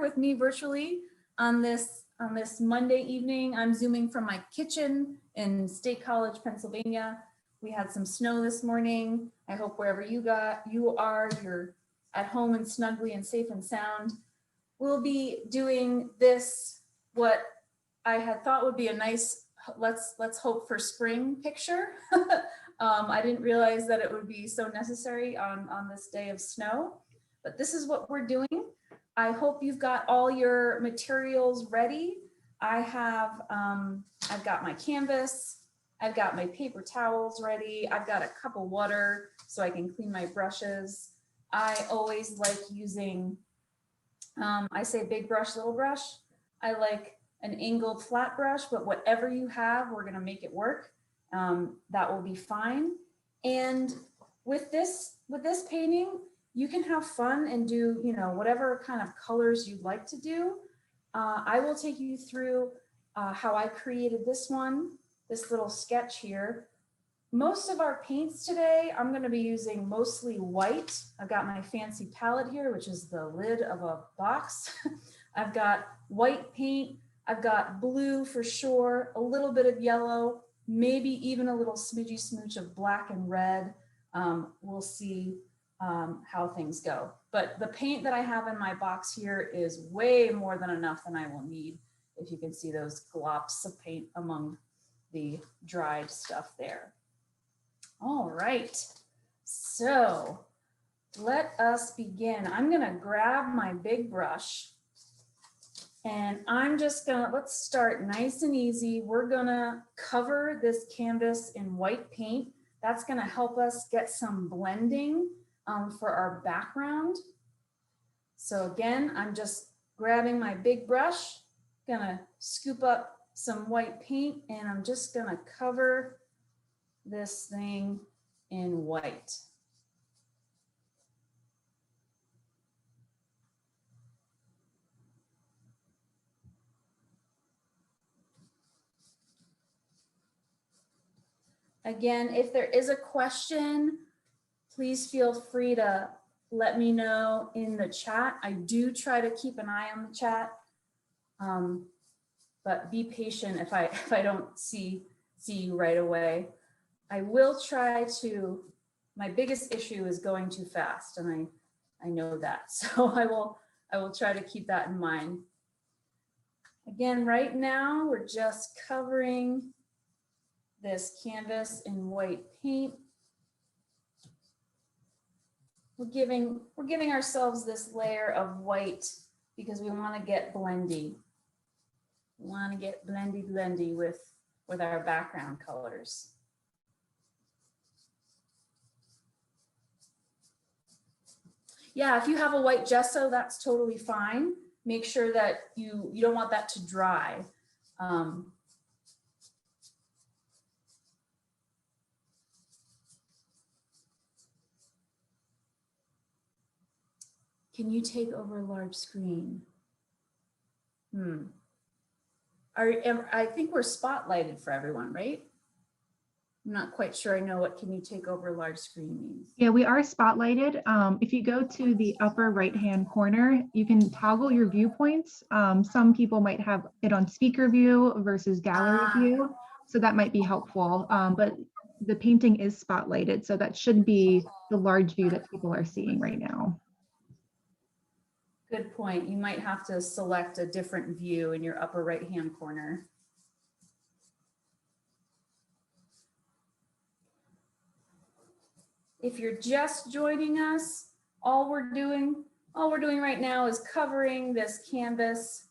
with me virtually on this Monday evening. I'm zooming from my kitchen in State College, Pennsylvania. We had some snow this morning. I hope wherever you are, you're at home and snugly and safe and sound. We'll be doing this, what I had thought would be a nice, let's hope for spring picture. I didn't realize that it would be so necessary on this day of snow, but this is what we're doing. I hope you've got all your materials ready. I've got my canvas, I've got my paper towels ready, I've got a cup of water so I can clean my brushes. I always like using, I say big brush, little brush. I like an angled flat brush, but whatever you have, we're gonna make it work. That will be fine. And with this painting, you can have fun and do, whatever kind of colors you'd like to do. I will take you through how I created this little sketch here. Most of our paints today, I'm going to be using mostly white. I've got my fancy palette here, which is the lid of a box. I've got white paint. I've got blue for sure, a little bit of yellow, maybe even a little smidgy smooch of black and red. We'll see how things go. But the paint that I have in my box here is way more than enough than I will need. If you can see those glops of paint among the dried stuff there. All right, so let us begin. I'm gonna grab my big brush and I'm just gonna, let's start nice and easy. We're gonna cover this canvas in white paint. That's gonna help us get some blending for our background. So again, I'm just grabbing my big brush, gonna scoop up some white paint, and I'm just gonna cover this thing in white. Again, if there is a question, please feel free to let me know in the chat. I do try to keep an eye on the chat, but be patient if I don't see you right away. I will try to, my biggest issue is going too fast, and I know that. So I will try to keep that in mind. Again, right now, we're just covering this canvas in white paint. We're giving ourselves this layer of white because we want to get blendy. We want to get blendy with our background colors. Yeah, if you have a white gesso, that's totally fine. Make sure that you don't want that to dry. Can you take over large screen? I think we're spotlighted for everyone, right? I'm not quite sure I know what can you take over large screen means. Yeah, we are spotlighted. If you go to the upper right-hand corner, you can toggle your viewpoints. Some people might have it on speaker view versus gallery view, so that might be helpful. But the painting is spotlighted, so that should be the large view that people are seeing right now. Good point. You might have to select a different view in your upper right-hand corner. If you're just joining us, all we're doing right now is covering this canvas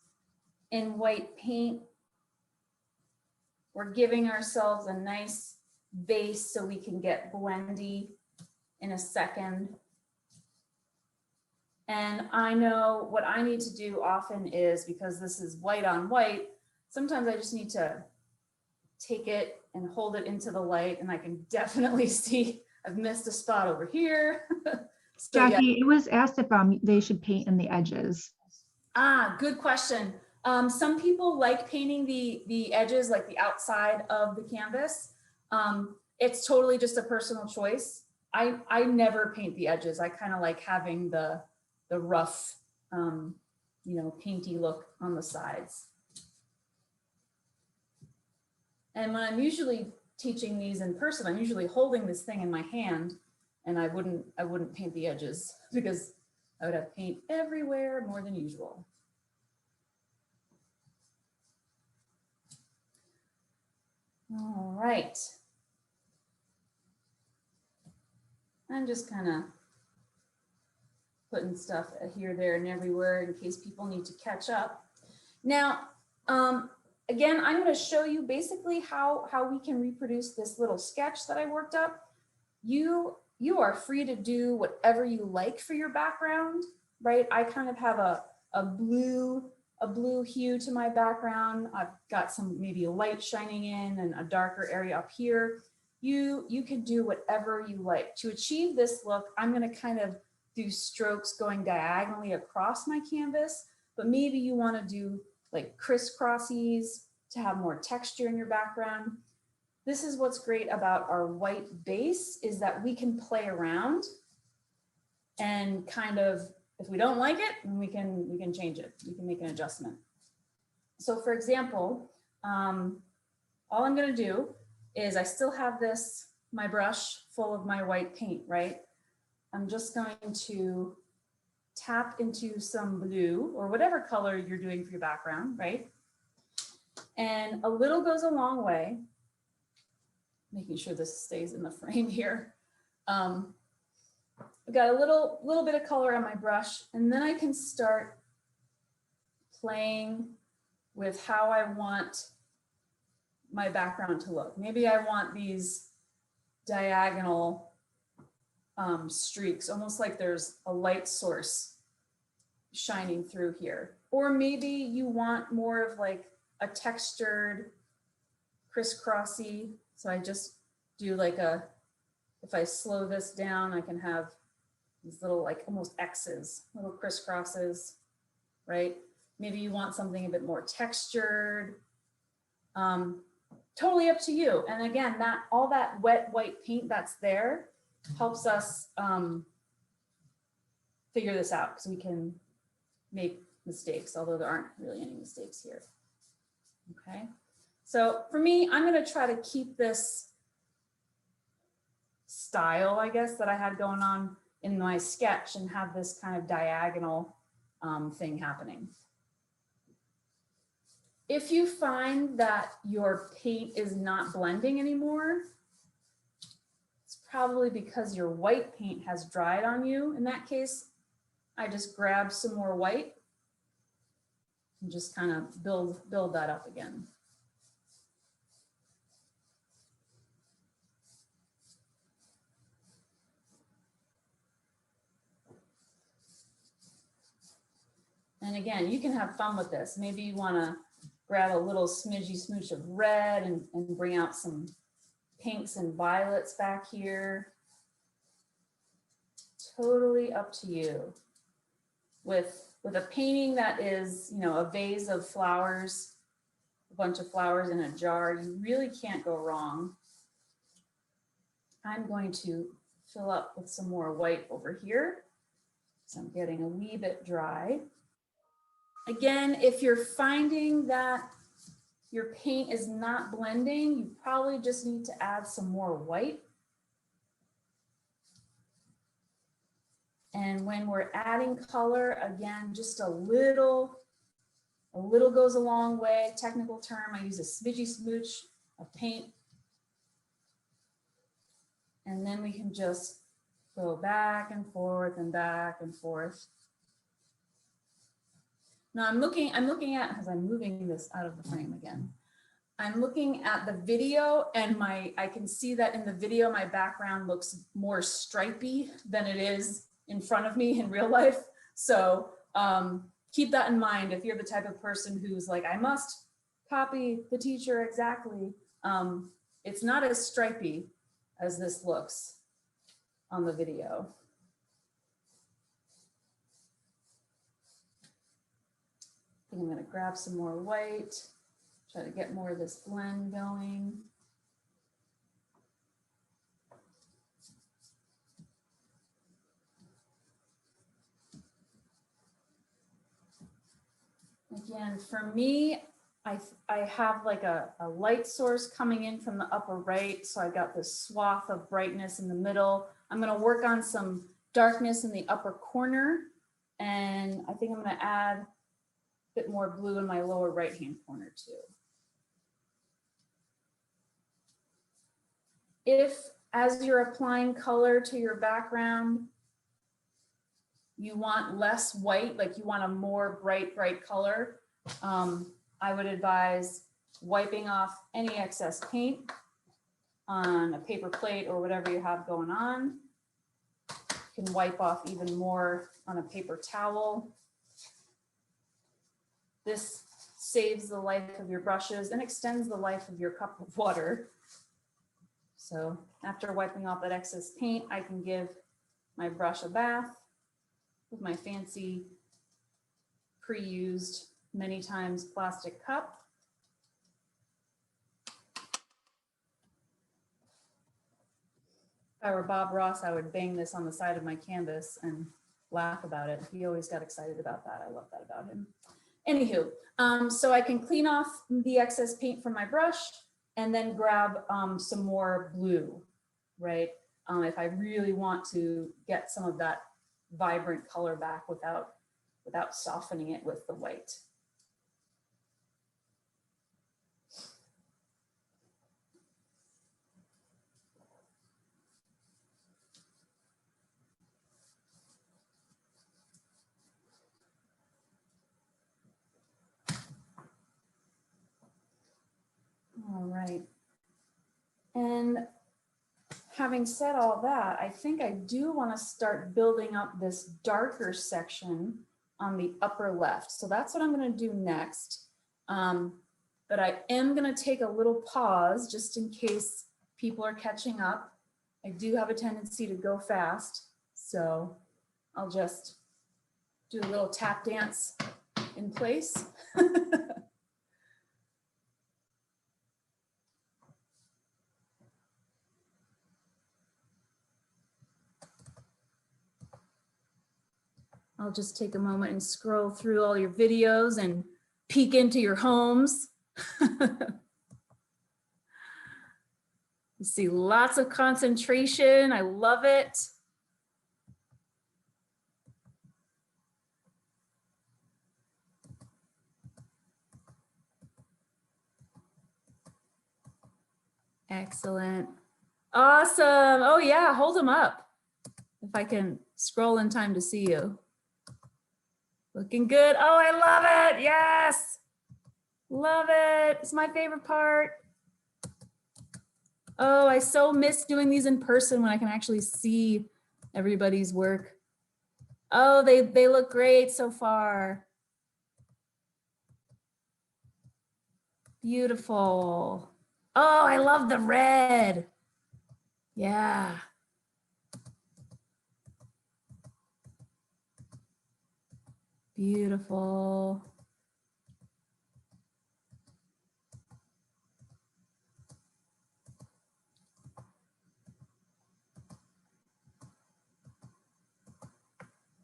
in white paint. We're giving ourselves a nice base so we can get blendy in a second. And I know what I need to do often is, because this is white on white, sometimes I just need to take it and hold it into the light, and I can definitely see I've missed a spot over here. So, Jackie, yeah. it was asked if they should paint in the edges. Good question. Some people like painting the edges, like the outside of the canvas. It's totally just a personal choice. I never paint the edges. I kind of like having the rough you know, painty look on the sides. And when I'm usually teaching these in person, I'm usually holding this thing in my hand, and I wouldn't paint the edges because I would have paint everywhere more than usual. All right. I'm just kind of putting stuff here, there, and everywhere in case people need to catch up. Now, again, I'm going to show you basically how we can reproduce this little sketch that I worked up. You are free to do whatever you like for your background, right? I kind of have a blue hue to my background. I've got some maybe light shining in and a darker area up here. You can do whatever you like. To achieve this look, I'm going to kind of do strokes going diagonally across my canvas, but maybe you want to do like crisscrossies to have more texture in your background. This is what's great about our white base, is that we can play around and kind of, if we don't like it, we can change it. We can make an adjustment. So for example, all I'm going to do is I still have my brush full of my white paint, right? I'm just going to tap into some blue or whatever color you're doing for your background, right? And a little goes a long way. Making sure this stays in the frame here. I've got a little bit of color on my brush, and then I can start playing with how I want my background to look. Maybe I want these diagonal streaks, almost like there's a light source shining through here. Or maybe you want more of like a textured crisscrossy. So I just do like if I slow this down, I can have these little like almost X's, little crisscrosses, right? Maybe you want something a bit more textured. Totally up to you. And again, all that wet white paint that's there helps us figure this out, because we can make mistakes, although there aren't really any mistakes here. Okay, so for me, I'm going to try to keep this style, I guess, that I had going on in my sketch and have this kind of diagonal thing happening. If you find that your paint is not blending anymore, it's probably because your white paint has dried on you. In that case, I just grab some more white and just kind of build that up again. And again, you can have fun with this. Maybe you want to grab a little smidgy smooch of red and bring out some pinks and violets back here. Totally up to you. With a painting that is, you know, a vase of flowers, a bunch of flowers in a jar, you really can't go wrong. I'm going to fill up with some more white over here, so I'm getting a wee bit dry. Again, if you're finding that your paint is not blending, you probably just need to add some more white. And when we're adding color, again, just a little goes a long way. Technical term, I use a smidgy smooch of paint. And then we can just go back and forth and back and forth. Now I'm looking at, as I'm moving this out of the frame again, I'm looking at the video, and I can see that in the video, my background looks more stripy than it is in front of me in real life. So keep that in mind if you're the type of person who's like, I must copy the teacher exactly. It's not as stripy as this looks on the video. I think I'm going to grab some more white, try to get more of this blend going. Again, for me, I have like a light source coming in from the upper right. So I've got this swath of brightness in the middle. I'm gonna work on some darkness in the upper corner. And I think I'm gonna add a bit more blue in my lower right-hand corner too. If, as you're applying color to your background, you want less white, like you want a more bright color, I would advise wiping off any excess paint on a paper plate or whatever you have going on. You can wipe off even more on a paper towel. This saves the life of your brushes and extends the life of your cup of water. So after wiping off that excess paint, I can give my brush a bath with my fancy pre-used many times plastic cup. If I were Bob Ross, I would bang this on the side of my canvas and laugh about it. He always got excited about that. I love that about him. Anywho, so I can clean off the excess paint from my brush and then grab some more blue, right? If I really want to get some of that vibrant color back without softening it with the white. All right. And having said all that, I think I do want to start building up this darker section on the upper left. So that's what I'm going to do next. But I am going to take a little pause just in case people are catching up. I do have a tendency to go fast, so I'll just do a little tap dance in place. I'll just take a moment and scroll through all your videos and peek into your homes. You see lots of concentration. I love it. Excellent. Awesome. Oh yeah, hold them up. If I can scroll in time to see you. Looking good. Oh, I love it. Yes. Love it. It's my favorite part. Oh, I so miss doing these in person when I can actually see everybody's work. Oh, they look great so far. Beautiful. Oh, I love the red. Yeah. Beautiful.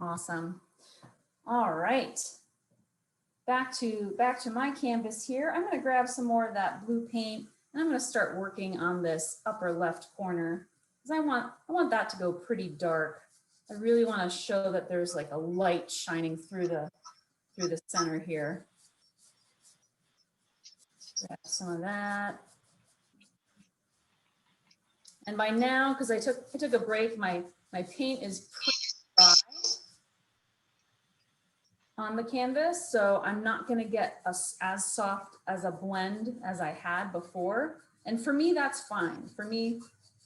Awesome. All right. Back to my canvas here. I'm going to grab some more of that blue paint and I'm going to start working on this upper left corner because I want that to go pretty dark. I really want to show that there's like a light shining through the center here. Grab some of that. And by now, because I took a break, my paint is pretty dry on the canvas, so I'm not going to get as soft as a blend as I had before. And for me, that's fine. For me,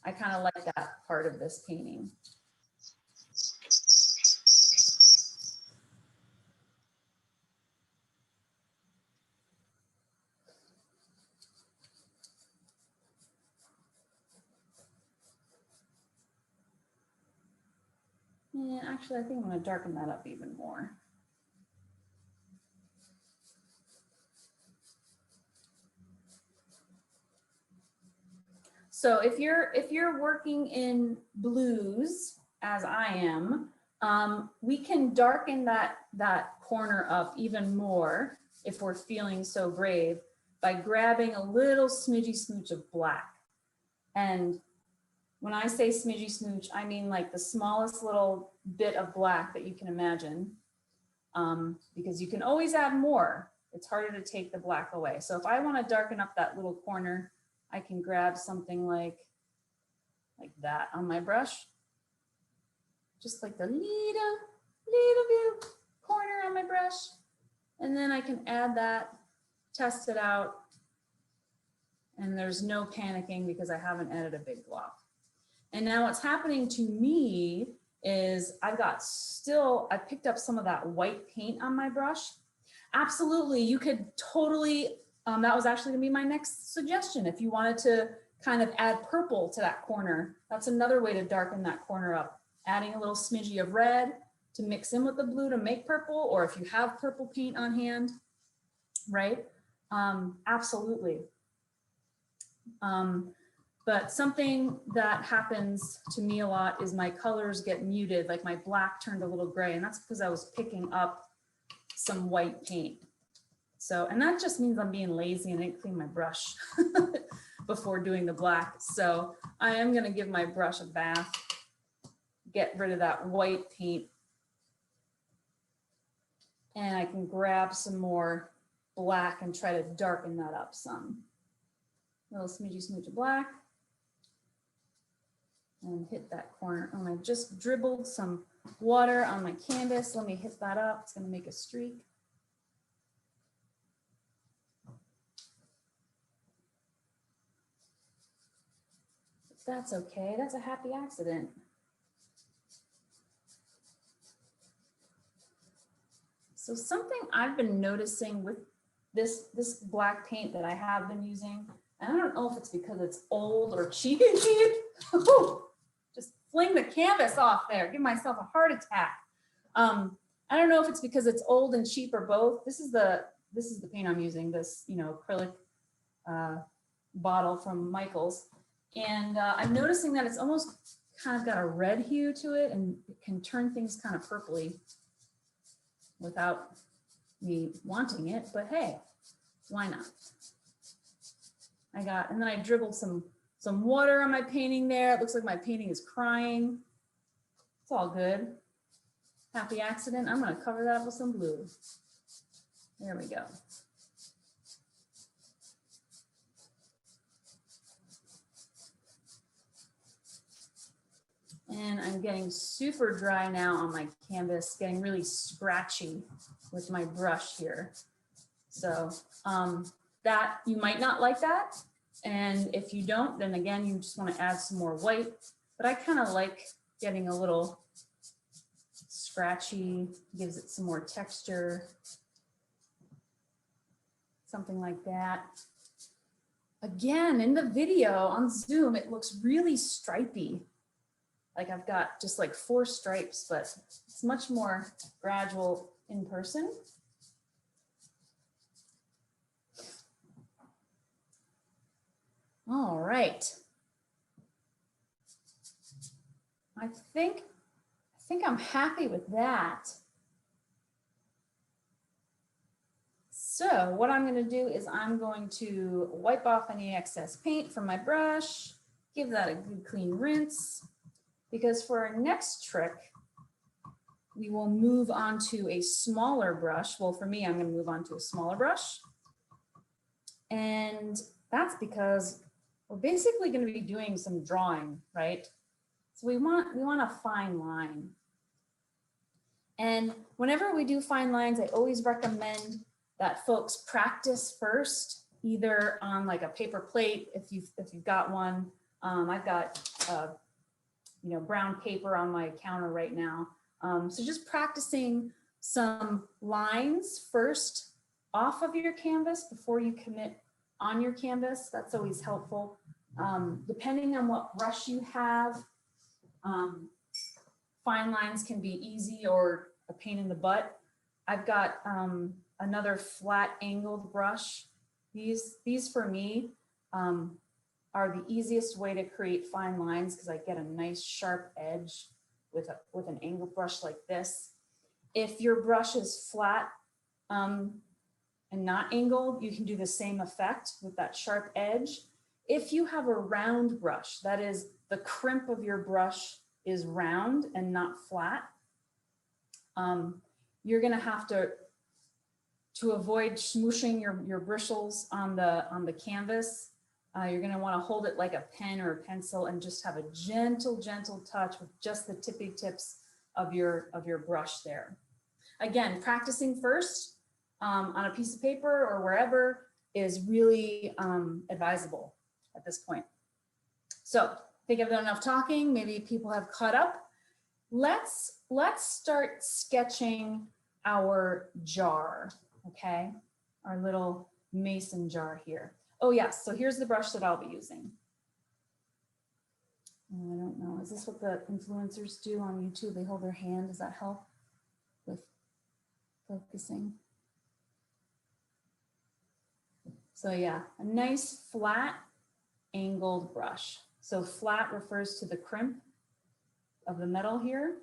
I kind of like that part of this painting. And actually, I think I'm going to darken that up even more. So if you're working in blues, as I am, we can darken that that corner up even more, if we're feeling so brave, by grabbing a little smidgy smooch of black. And when I say smidgy smooch, I mean like the smallest little bit of black that you can imagine, because you can always add more. It's harder to take the black away. So if I want to darken up that little corner, I can grab something like that on my brush. Just like the little bit corner on my brush. And then I can add that, test it out. And there's no panicking because I haven't added a big blob. And now what's happening to me is I picked up some of that white paint on my brush. Absolutely, you could totally, that was actually gonna be my next suggestion. If you wanted to kind of add purple to that corner, that's another way to darken that corner up. Adding a little smidgy of red to mix in with the blue to make purple, or if you have purple paint on hand, right? Absolutely. But something that happens to me a lot is my colors get muted, like my black turned a little gray, and that's because I was picking up some white paint. So, and that just means I'm being lazy and I didn't clean my brush before doing the black. So I am gonna give my brush a bath, get rid of that white paint, and I can grab some more black and try to darken that up some. A little smidgy smooch of black. And hit that corner. Oh, I just dribbled some water on my canvas. Let me hit that up. It's going to make a streak. But that's okay. That's a happy accident. So something I've been noticing with this black paint that I have been using, and I don't know if it's because it's old or cheap. Just fling the canvas off there, give myself a heart attack. I don't know if it's because it's old and cheap or both. This is the paint I'm using, this acrylic bottle from Michael's, and I'm noticing that it's almost kind of got a red hue to it, and it can turn things kind of purpley without me wanting it. But hey, why not? And then I dribbled some water on my painting there. It looks like my painting is crying. It's all good. Happy accident. I'm going to cover that with some blue. There we go. And I'm getting super dry now on my canvas, getting really scratchy with my brush here. So that you might not like that. And if you don't, then again, you just want to add some more white. But I kind of like getting a little scratchy, gives it some more texture. Something like that. Again, in the video on Zoom, it looks really stripy. Like I've got just like 4 stripes, but it's much more gradual in person. All right. I think I'm happy with that. So what I'm going to do is I'm going to wipe off any excess paint from my brush, give that a good clean rinse, because for our next trick, we will move on to a smaller brush. Well, for me, I'm going to move on to a smaller brush. And that's because we're basically going to be doing some drawing, right? So we want a fine line. And whenever we do fine lines, I always recommend that folks practice first, either on like a paper plate, if you've got one. I've got brown paper on my counter right now. So just practicing some lines first off of your canvas before you commit on your canvas. That's always helpful. Depending on what brush you have, fine lines can be easy or a pain in the butt. I've got another flat angled brush. These for me are the easiest way to create fine lines because I get a nice sharp edge with an angled brush like this. If your brush is flat and not angled, you can do the same effect with that sharp edge. If you have a round brush, that is the crimp of your brush is round and not flat, you're gonna have to avoid smooshing your bristles on the canvas. You're gonna wanna hold it like a pen or a pencil and just have a gentle touch with just the tippy tips of your brush there. Again, practicing first on a piece of paper or wherever is really advisable at this point. So I think I've done enough talking. Maybe people have caught up. Let's start sketching our jar, okay? Our little mason jar here. Oh yes, so here's the brush that I'll be using. I don't know, is this what the influencers do on YouTube? They hold their hand, does that help with focusing? So yeah, a nice flat angled brush. So flat refers to the crimp of the metal here.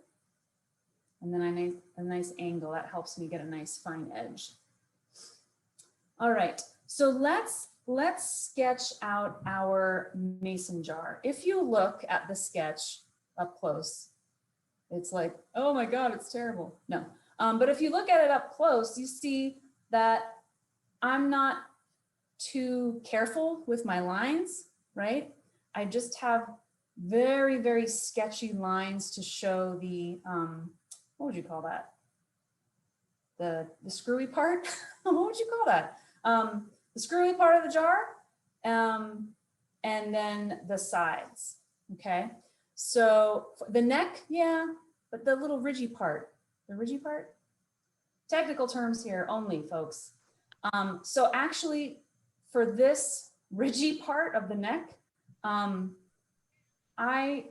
And then a nice angle that helps me get a nice fine edge. All right, so let's sketch out our mason jar. If you look at the sketch up close, it's like, oh my God, it's terrible. No, but if you look at it up close, you see that I'm not too careful with my lines, right? I just have very sketchy lines to show the, what would you call that? The screwy part? What would you call that? The screwy part of the jar, and then the sides, okay? So the neck, yeah, but the little ridgy part, technical terms here only, folks. So actually, for this ridgy part of the neck,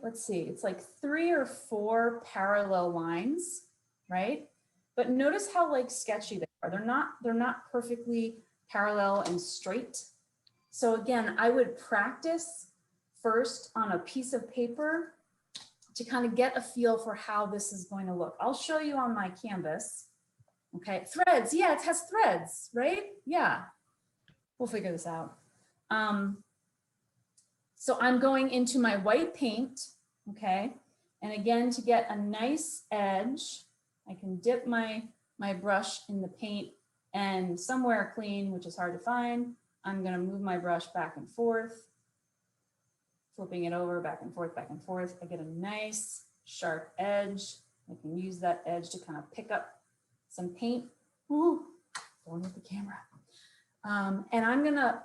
let's see, it's like 3 or 4 parallel lines, right? But notice how like sketchy they are. They're not perfectly parallel and straight. So again, I would practice first on a piece of paper to kind of get a feel for how this is going to look. I'll show you on my canvas. Okay, threads, yeah, it has threads, right? Yeah, we'll figure this out. So I'm going into my white paint, okay? And again, to get a nice edge, I can dip my brush in the paint and somewhere clean, which is hard to find, I'm gonna move my brush back and forth, flipping it over, back and forth, I get a nice sharp edge. I can use that edge to kind of pick up some paint. Ooh, don't hit the camera. And I'm gonna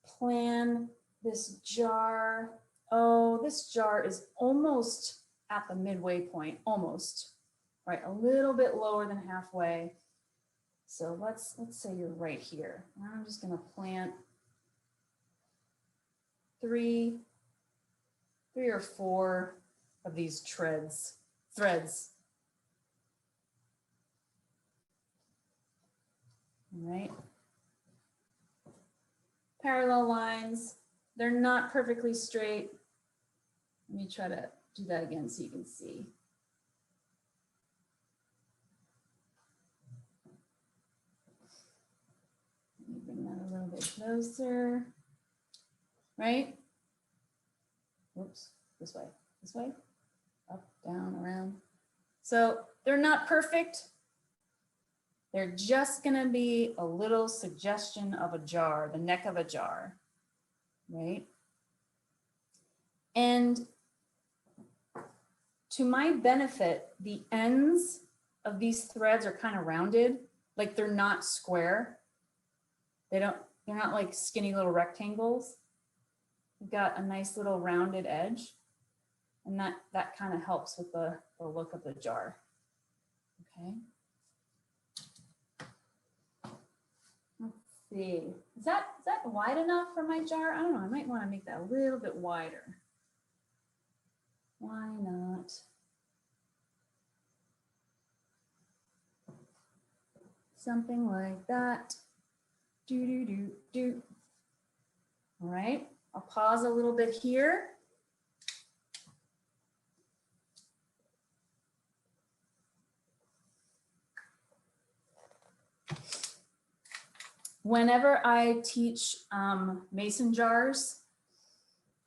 plan this jar. Oh, this jar is almost at the midway point, almost, right? A little bit lower than halfway. So let's say you're right here. I'm just gonna plant three or 4 of these threads. All right. Parallel lines, they're not perfectly straight. Let me try to do that again so you can see. Let me bring that a little bit closer, right? Whoops, this way, up, down, around. So they're not perfect. They're just gonna be a little suggestion of a jar, the neck of a jar, right? And to my benefit, the ends of these threads are kind of rounded, like they're not square. They're not like skinny little rectangles. You've got a nice little rounded edge, and that kind of helps with the look of the jar, okay? Let's see, is that wide enough for my jar? I don't know, I might want to make that a little bit wider. Why not? Something like that. Do. All right, I'll pause a little bit here. Whenever I teach mason jars,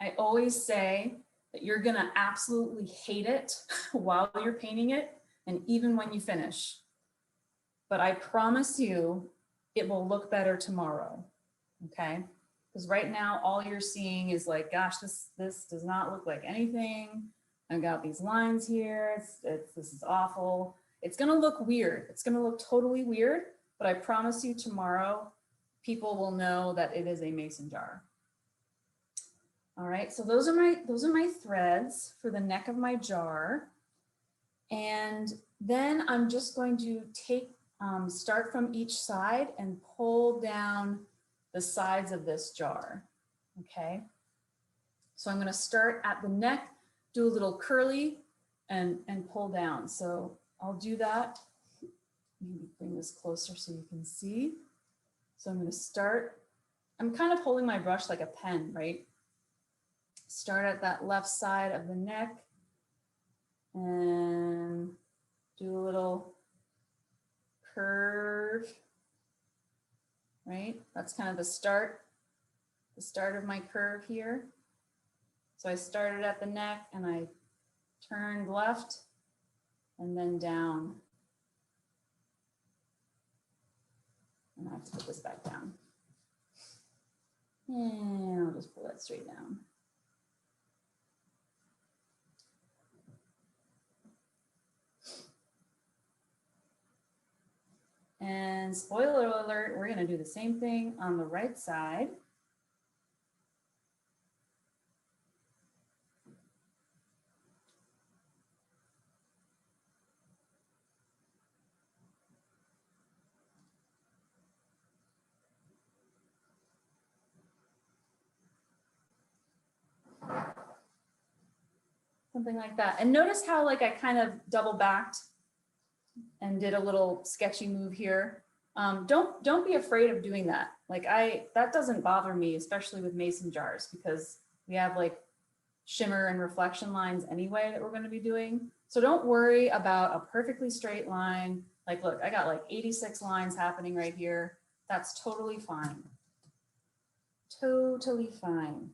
I always say that you're gonna absolutely hate it while you're painting it and even when you finish. But I promise you, it will look better tomorrow, okay? Because right now, all you're seeing is like, gosh, this does not look like anything. I've got these lines here, this is awful. It's gonna look weird. It's gonna look totally weird, but I promise you tomorrow, people will know that it is a mason jar. All right, so those are my threads for the neck of my jar. And then I'm just going to start from each side and pull down the sides of this jar, okay? So I'm gonna start at the neck, do a little curly and pull down. So I'll do that. Maybe bring this closer so you can see. So I'm gonna start, I'm kind of holding my brush like a pen, right? Start at that left side of the neck and do a little curve, right? That's kind of the start of my curve here. So I started at the neck and I turned left and then down. And I have to put this back down. And I'll just pull that straight down. And spoiler alert, we're gonna do the same thing on the right side. Something like that. And notice how like I kind of double backed and did a little sketchy move here. Don't be afraid of doing that. Like that doesn't bother me, especially with mason jars, because we have like shimmer and reflection lines anyway that we're going to be doing. So don't worry about a perfectly straight line. Like, look, I got like 86 lines happening right here. That's totally fine. Totally fine.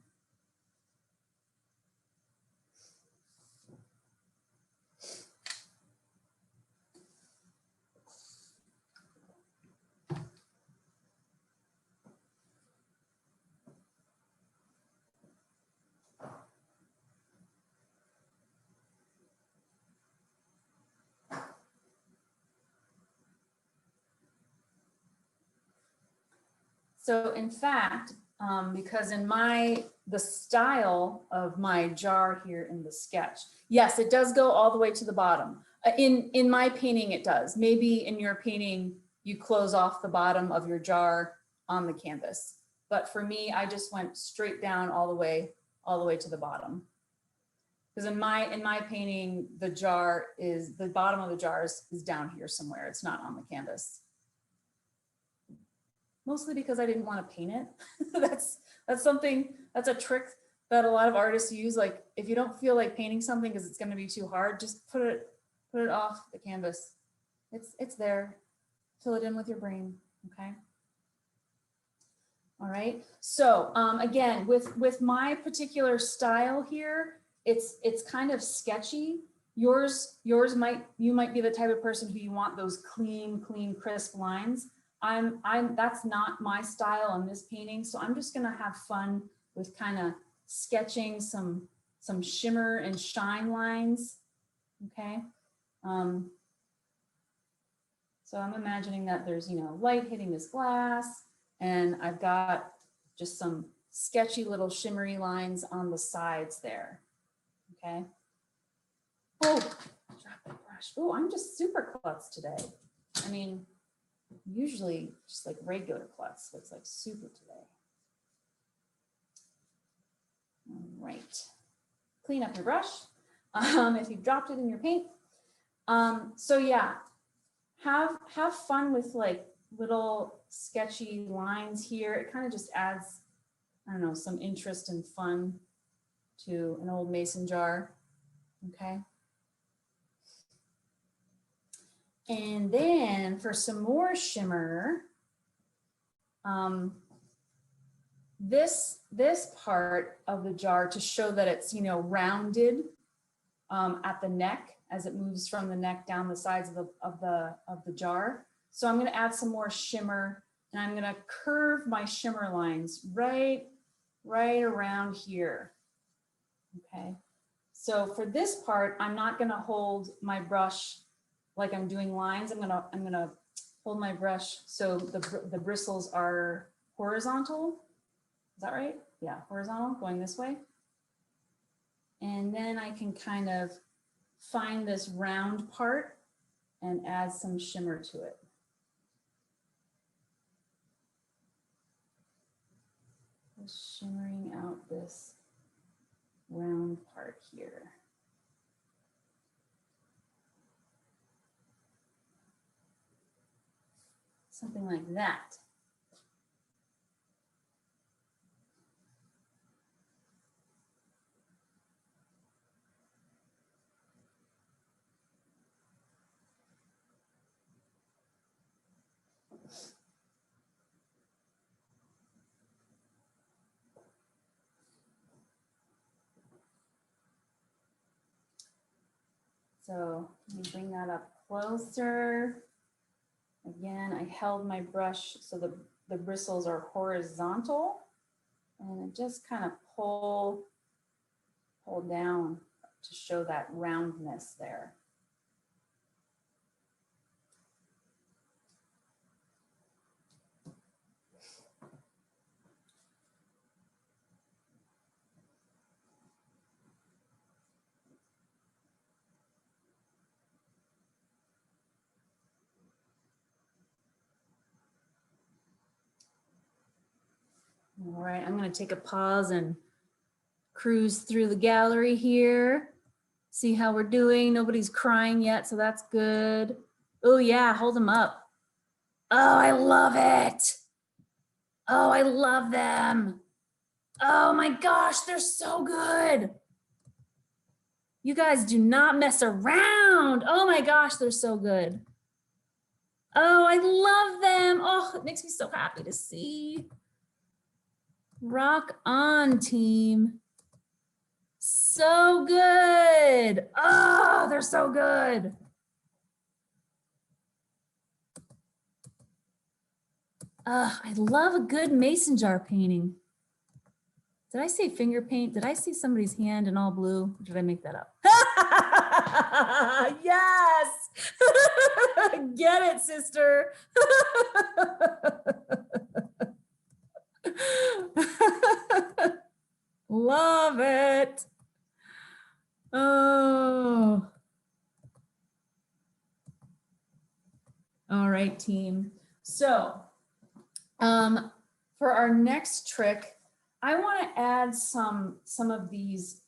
So in fact, because in the style of my jar here in the sketch, yes, it does go all the way to the bottom. In my painting, it does. Maybe in your painting, you close off the bottom of your jar on the canvas. But for me, I just went straight down all the way to the bottom. Because in my painting, the bottom of the jar is down here somewhere. It's not on the canvas. Mostly because I didn't want to paint it. that's a trick that a lot of artists use. Like if you don't feel like painting something because it's going to be too hard, just put it off the canvas. It's there. Fill it in with your brain. Okay. All right. So again, with my particular style here, it's kind of sketchy. You might be the type of person who you want those clean, crisp lines. That's not my style on this painting, so I'm just gonna have fun with kind of sketching some shimmer and shine lines. Okay. So I'm imagining that there's light hitting this glass, and I've got just some sketchy little shimmery lines on the sides there. Okay. Oh, drop that brush. Oh, I'm just super klutz today. I mean, usually just like regular klutz, so it's like super today. All right. Clean up your brush if you've dropped it in your paint. So yeah, have fun with like little sketchy lines here. It kind of just adds, I don't know, some interest and fun to an old mason jar. Okay. And then for some more shimmer, this part of the jar to show that it's, you know, rounded at the neck as it moves from the neck down the sides of the jar. So I'm going to add some more shimmer, and I'm going to curve my shimmer lines right around here. Okay. So for this part, I'm not going to hold my brush like I'm doing lines. I'm going to hold my brush so the bristles are horizontal. Is that right? Yeah, horizontal, going this way. And then I can kind of find this round part and add some shimmer to it. Just shimmering out this round part here. Something like that. So let me bring that up closer. Again, I held my brush so the bristles are horizontal, and I just kind of pull down to show that roundness there. All right, I'm going to take a pause and cruise through the gallery here. See how we're doing. Nobody's crying yet, so that's good. Oh yeah, hold them up. Oh, I love it. Oh, I love them. Oh my gosh, they're so good. You guys do not mess around. Oh my gosh, they're so good. Oh, I love them. Oh, it makes me so happy to see. Rock on, team. So good. Oh, they're so good. I love a good mason jar painting. Did I say finger paint? Did I see somebody's hand in all blue? Or did I make that up? Yes. Get it, sister. Love it. Oh. All right, team. So for our next trick, I want to add some of these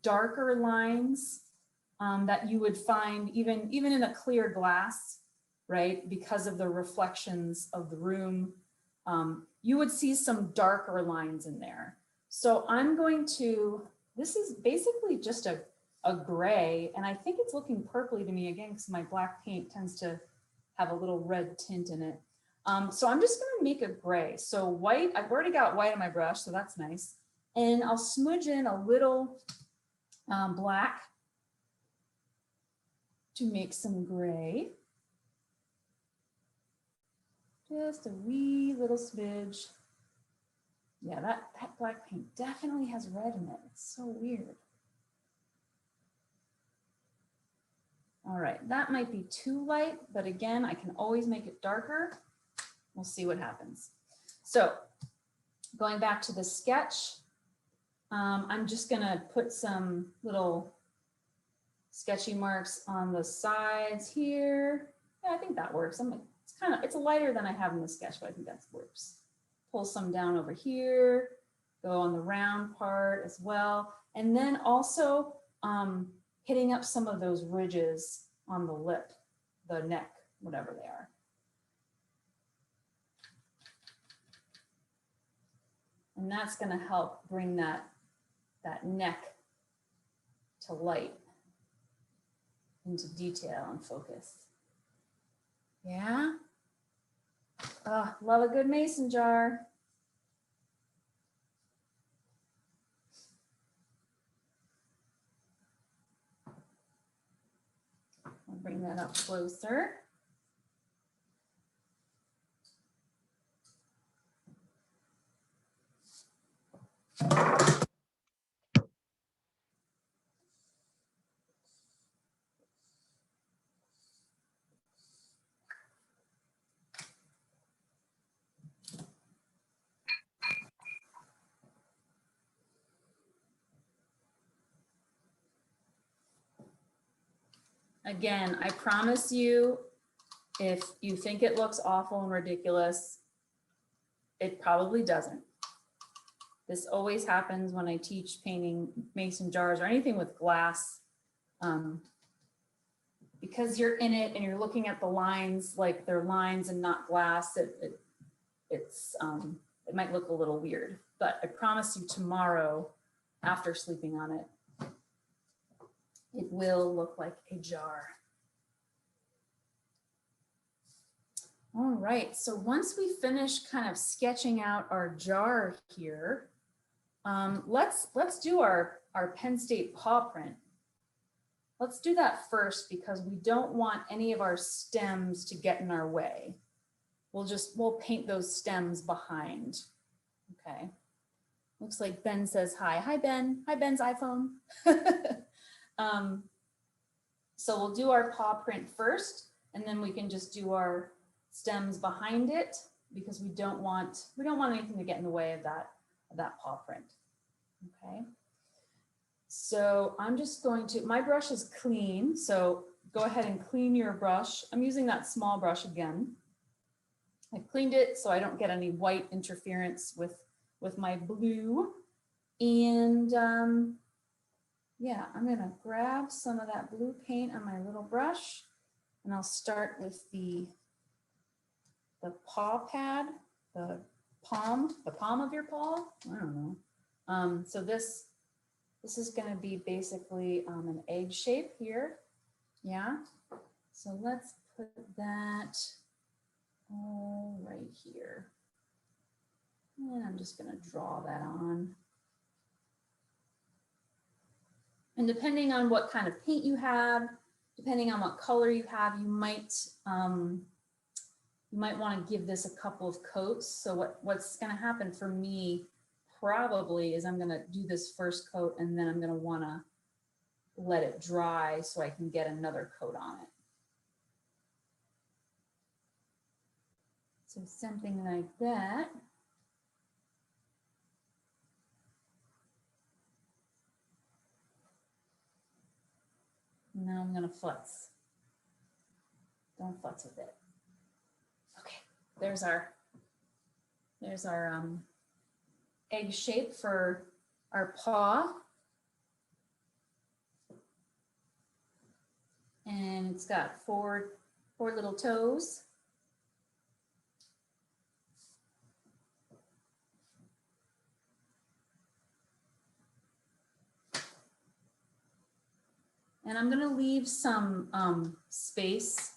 darker lines that you would find even in a clear glass, right? Because of the reflections of the room, you would see some darker lines in there. So I'm going to, this is basically just a gray, and I think it's looking purpley to me again because my black paint tends to have a little red tint in it. So I'm just going to make a gray. So white, I've already got white on my brush, so that's nice. And I'll smudge in a little black to make some gray. Just a wee little smidge. Yeah, that black paint definitely has red in it. It's so weird. All right, that might be too light, but again, I can always make it darker. We'll see what happens. So going back to the sketch, I'm just gonna put some little sketchy marks on the sides here. Yeah, I think that works. It's lighter than I have in the sketch, but I think that works. Pull some down over here, go on the round part as well. And then also hitting up some of those ridges on the lip, the neck, whatever they are. And that's going to help bring that neck to light, into detail and focus. Yeah. Oh, love a good mason jar. I'll bring that up closer. Again, I promise you, if you think it looks awful and ridiculous, it probably doesn't. This always happens when I teach painting mason jars or anything with glass. Because you're in it and you're looking at the lines like they're lines and not glass, it might look a little weird. But I promise you tomorrow, after sleeping on it, it will look like a jar. All right, so once we finish kind of sketching out our jar here, let's do our Penn State paw print. Let's do that first because we don't want any of our stems to get in our way. We'll paint those stems behind. Okay. Looks like Ben says hi. Hi, Ben. Hi, Ben's iPhone. So we'll do our paw print first, and then we can just do our stems behind it because we don't want anything to get in the way of that paw print. Okay. So I'm just going to, my brush is clean, so go ahead and clean your brush. I'm using that small brush again. I cleaned it so I don't get any white interference with my blue. And yeah, I'm gonna grab some of that blue paint on my little brush, and I'll start with the paw pad, the palm of your paw. I don't know. So this is going to be basically an egg shape here. Yeah. So let's put that all right here. And I'm just going to draw that on. And depending on what kind of paint you have, depending on what color you have, you might want to give this a couple of coats. So what's going to happen for me probably is I'm going to do this first coat and then I'm going to want to let it dry so I can get another coat on it. So something like that. Now I'm going to futz. Don't futz with it. Okay, there's our egg shape for our paw. And it's got four little toes. And I'm gonna leave some space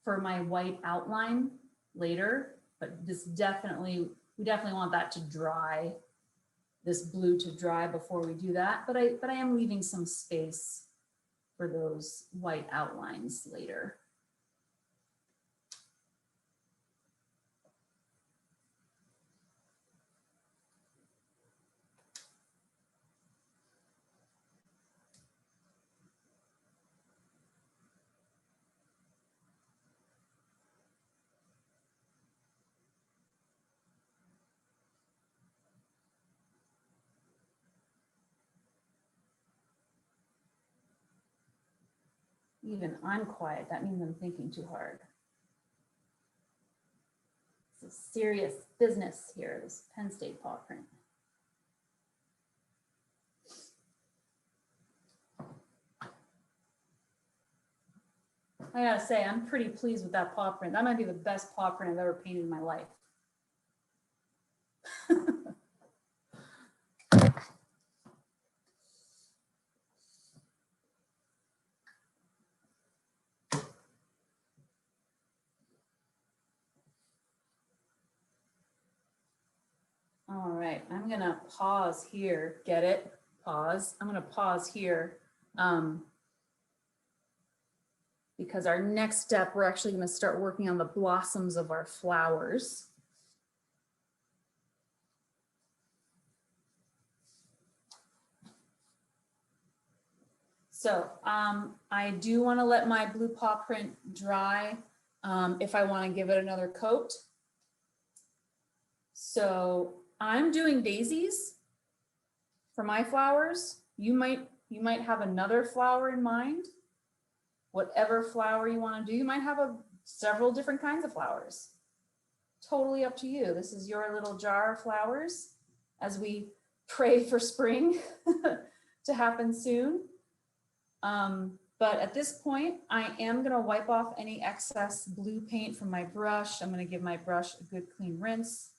for my white outline later, but we definitely want that to dry, this blue to dry before we do that. But I am leaving some space for those white outlines later. Even I'm quiet, that means I'm thinking too hard. It's a serious business here, this Penn State paw print. I gotta say, I'm pretty pleased with that paw print. That might be the best paw print I've ever painted in my life. right, I'm gonna pause here. Get it? Pause. I'm gonna pause here. Because our next step, we're actually gonna start working on the blossoms of our flowers. So I do want to let my blue paw print dry if I want to give it another coat. So I'm doing daisies for my flowers. You might have another flower in mind. Whatever flower you want to do, you might have several different kinds of flowers. Totally up to you. This is your little jar of flowers as we pray for spring to happen soon. But at this point, I am going to wipe off any excess blue paint from my brush. I'm going to give my brush a good clean rinse.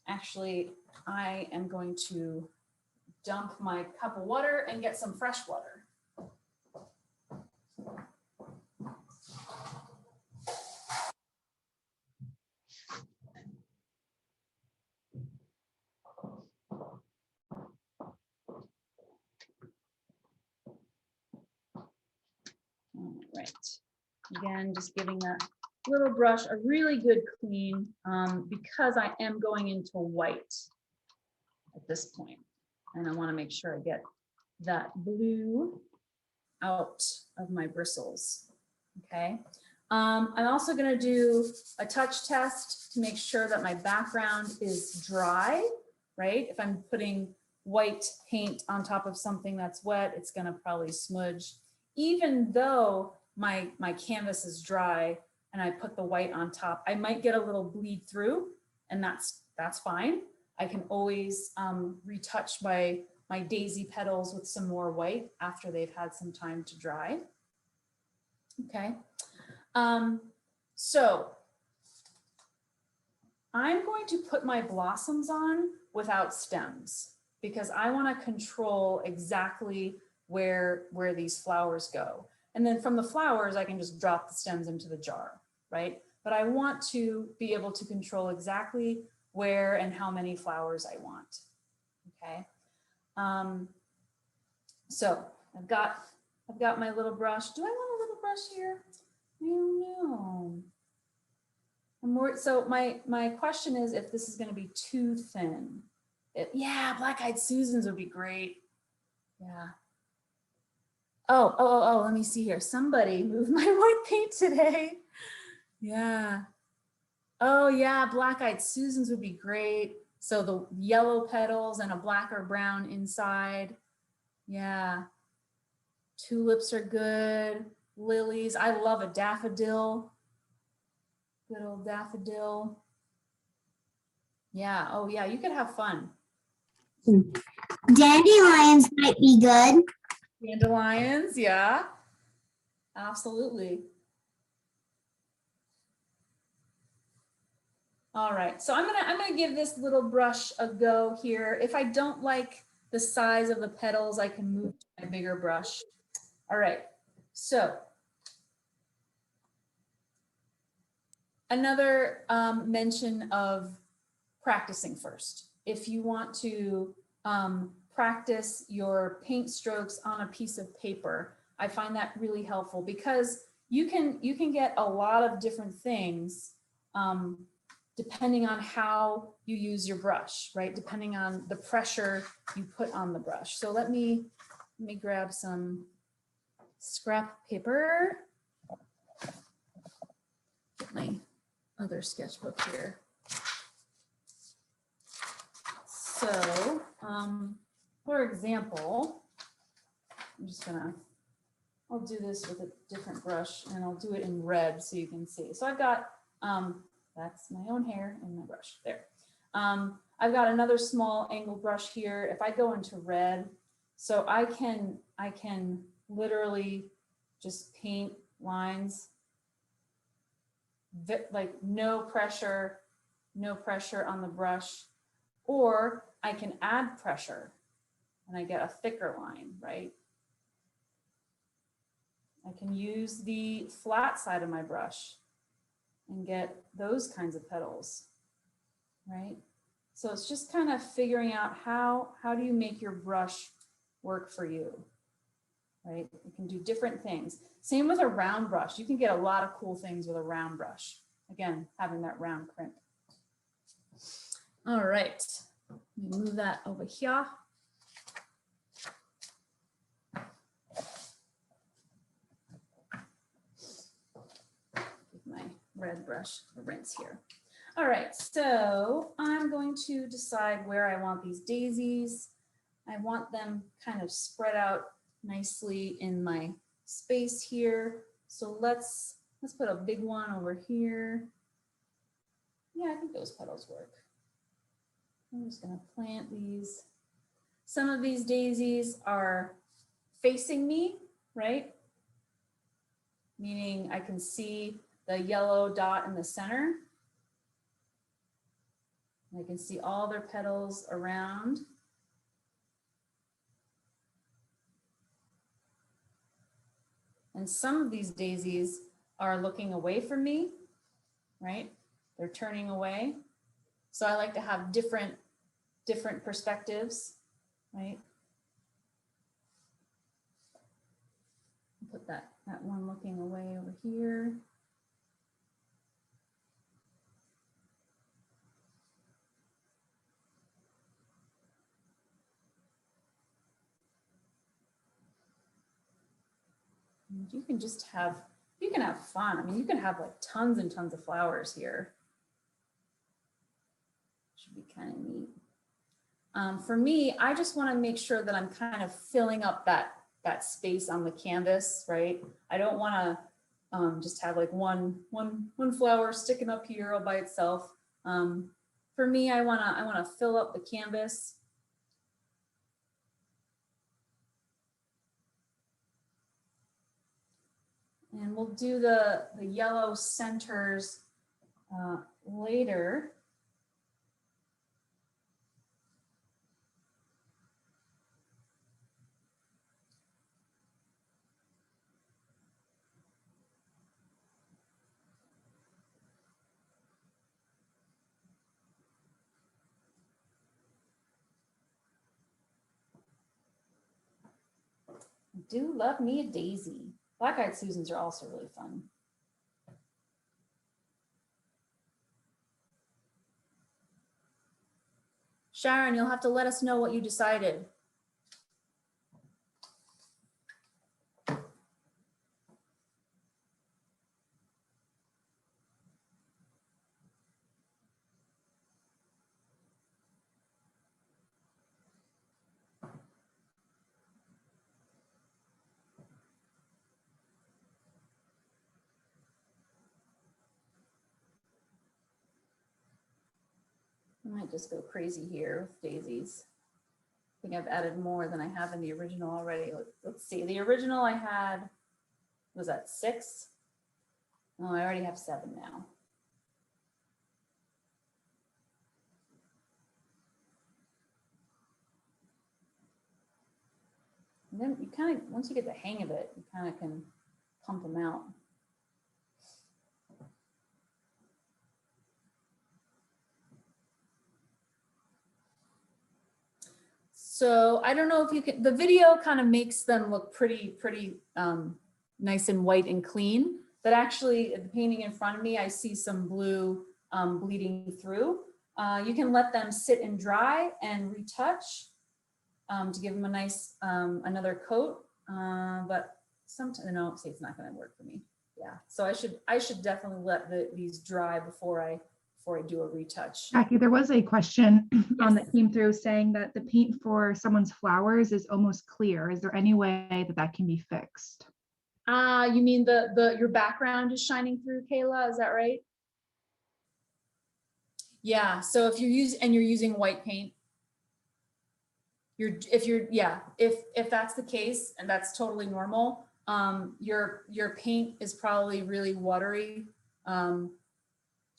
Actually, I am going to dump my cup of water and get some fresh water. All right. Again, just giving that little brush a really good clean because I am going into white at this point. And I want to make sure I get that blue out of my bristles. Okay. I'm also going to do a touch test to make sure that my background is dry, right? If I'm putting white paint on top of something that's wet, it's going to probably smudge. Even though my canvas is dry and I put the white on top, I might get a little bleed through, and that's fine. I can always retouch my daisy petals with some more white after they've had some time to dry. Okay. So I'm going to put my blossoms on without stems because I want to control exactly where these flowers go. And then from the flowers, I can just drop the stems into the jar, right? But I want to be able to control exactly where and how many flowers I want, okay? So I've got my little brush. Do I want a little brush here? I don't know. So my question is if this is going to be too thin. Yeah, Black-Eyed Susans would be great. Yeah. Oh, let me see here. Somebody moved my white paint today. Yeah. Oh yeah, Black-Eyed Susans would be great. So the yellow petals and a black or brown inside. Yeah. Tulips are good. Lilies. I love a daffodil. Good old daffodil. Yeah. Oh yeah, you could have fun. Dandelions might be good. Dandelions, yeah. Absolutely. All right, so I'm gonna give this little brush a go here. If I don't like the size of the petals, I can move to my bigger brush. All right, so another mention of practicing first. If you want to practice your paint strokes on a piece of paper, I find that really helpful because you can get a lot of different things depending on how you use your brush, right? Depending on the pressure you put on the brush. So let me grab some scrap paper. Get my other sketchbook here. So, for example, I'll do this with a different brush and I'll do it in red so you can see. So I've got, that's my own hair and my brush there. I've got another small angle brush here. If I go into red, so I can literally just paint lines, like no pressure on the brush, or I can add pressure and I get a thicker line, right? I can use the flat side of my brush and get those kinds of petals, right? So it's just kind of figuring out how do you make your brush work for you, right? You can do different things. Same with a round brush. You can get a lot of cool things with a round brush. Again, having that round crimp. All right, let me move that over here. Give my red brush a rinse here. All right, so I'm going to decide where I want these daisies. I want them kind of spread out nicely in my space here. So let's put a big one over here. Yeah, I think those petals work. I'm just gonna plant these. Some of these daisies are facing me, right? Meaning I can see the yellow dot in the center. I can see all their petals around. And some of these daisies are looking away from me, right? They're turning away. So I like to have different perspectives, right? Put that one looking away over here. You can just have, you can have fun. I mean, you can have like tons and tons of flowers here. Should be kind of neat. For me, I just want to make sure that I'm kind of filling up that space on the canvas, right? I don't want to just have like one flower sticking up here all by itself. For me, I want to fill up the canvas. And we'll do the yellow centers later. I do love me a daisy. Black-eyed Susans are also really fun. Sharon, you'll have to let us know what you decided. I might just go crazy here with daisies. I think I've added more than I have in the original already. Let's see, the original I had, was that 6? Oh, I already have 7 now. And then you kind of, once you get the hang of it, you kind of can pump them out. So I don't know if you can, the video kind of makes them look pretty nice and white and clean, but actually the painting in front of me, I see some blue bleeding through. You can let them sit and dry and retouch to give them a nice, another coat, but sometimes, no, see, it's not gonna work for me. Yeah, so I should definitely let these dry before I do a retouch. Jackie, there was a question that came through saying that the paint for someone's flowers is almost clear. Is there any way that can be fixed? You mean your background is shining through, Kayla? Is that right? Yeah. So if you're using white paint, if that's the case, and that's totally normal, your paint is probably really watery.